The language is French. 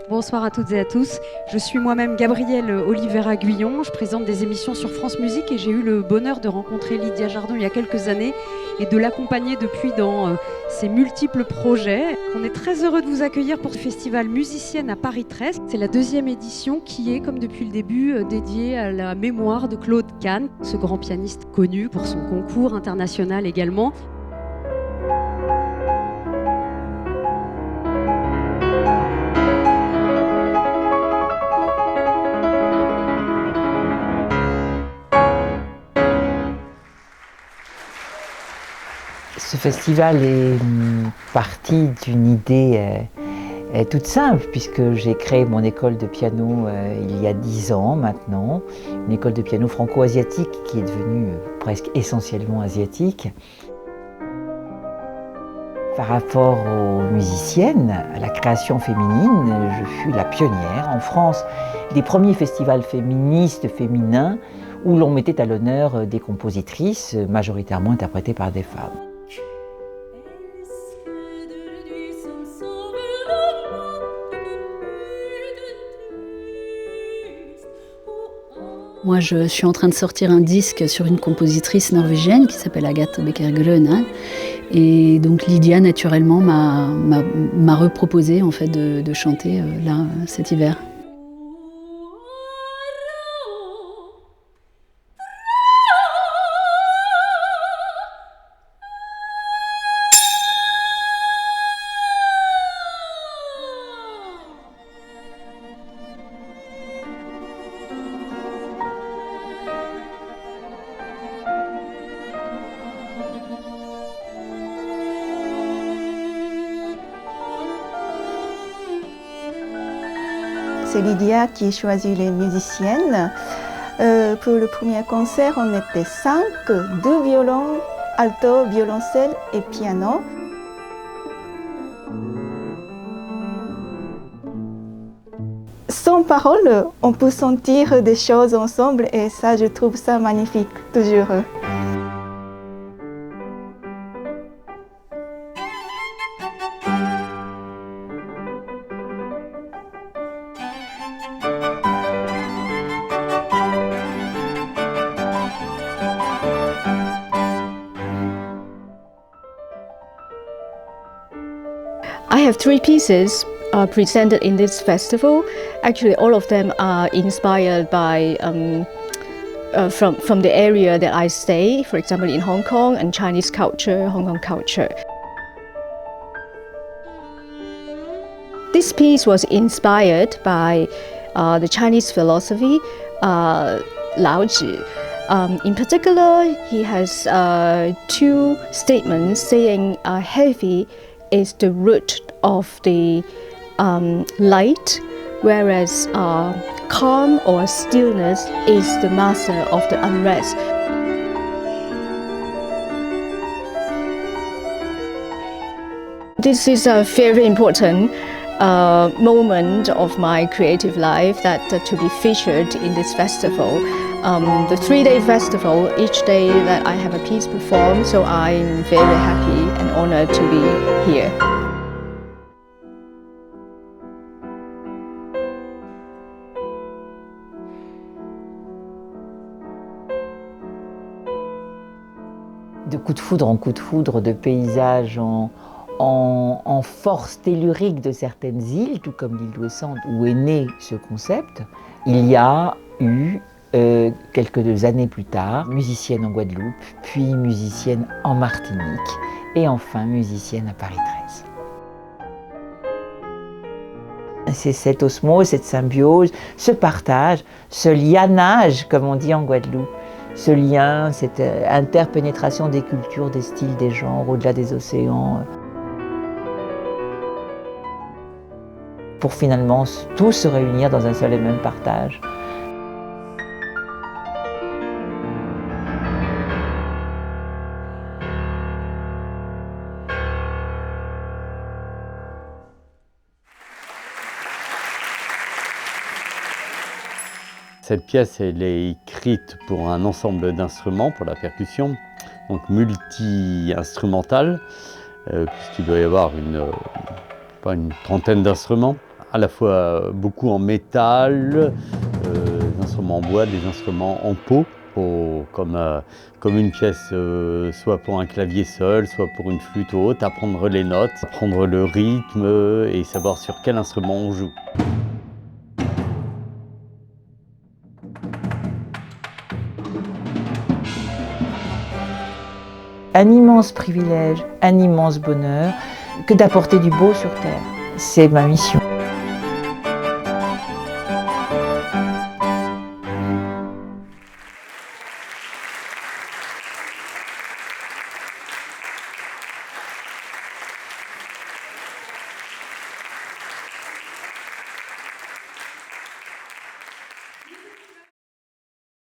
Bonsoir à toutes et à tous. Je suis moi-même Gabrielle Oliveira-Guyon. Je présente des émissions sur France Musique et j'ai eu le bonheur de rencontrer Lydia Jardon il y a quelques années et de l'accompagner depuis dans ses multiples projets. On est très heureux de vous accueillir pour ce festival Musicienne à Paris 13. C'est la deuxième édition qui est, comme depuis le début, dédiée à la mémoire de Claude Kahn, ce grand pianiste connu pour son concours international également. Ce festival est parti d'une idée toute simple, puisque j'ai créé mon école de piano il y a 10 ans maintenant, une école de piano franco-asiatique qui est devenue presque essentiellement asiatique. Par rapport aux musiciennes, à la création féminine, je fus la pionnière en France des premiers festivals féministes féminins où l'on mettait à l'honneur des compositrices majoritairement interprétées par des femmes. Moi, je suis en train de sortir un disque sur une compositrice norvégienne qui s'appelle Agathe Becker Grøndahl. Et donc Lydia, naturellement, m'a reproposé en fait, de chanter là, cet hiver. C'est Lydia qui choisit les musiciennes. Pour le premier concert, on était 5, 2 violons, alto, violoncelle et piano. Sans parole, on peut sentir des choses ensemble et ça, je trouve ça magnifique, toujours. I have 3 pieces presented in this festival. Actually, all of them are inspired by from the area that I stay, for example, in Hong Kong and Chinese culture, Hong Kong culture. This piece was inspired by the Chinese philosophy, Laozi. In particular, he has 2 statements saying heavy is the root of the light, whereas calm or stillness is the master of the unrest. This is a very important moment of my creative life that to be featured in this festival. The 3-day festival, each day that I have a piece performed, so I'm very happy and honored to be here. De coup de foudre en coup de foudre, de paysage en force tellurique de certaines îles, tout comme l'île d'Ouessant où est né ce concept, il y a eu quelques années plus tard, musicienne en Guadeloupe, puis musicienne en Martinique et enfin musicienne à Paris 13. C'est cette osmose, cette symbiose, ce partage, ce lianage, comme on dit en Guadeloupe, ce lien, cette interpénétration des cultures, des styles, des genres, au-delà des océans, pour finalement tous se réunir dans un seul et même partage. Cette pièce, elle est écrite pour un ensemble d'instruments, pour la percussion, donc multi-instrumentale, puisqu'il doit y avoir une trentaine d'instruments. à la fois beaucoup en métal, des instruments en bois, des instruments en peau, comme une pièce soit pour un clavier seul, soit pour une flûte ou autre, apprendre les notes, apprendre le rythme et savoir sur quel instrument on joue. Un immense privilège, un immense bonheur que d'apporter du beau sur Terre. C'est ma mission.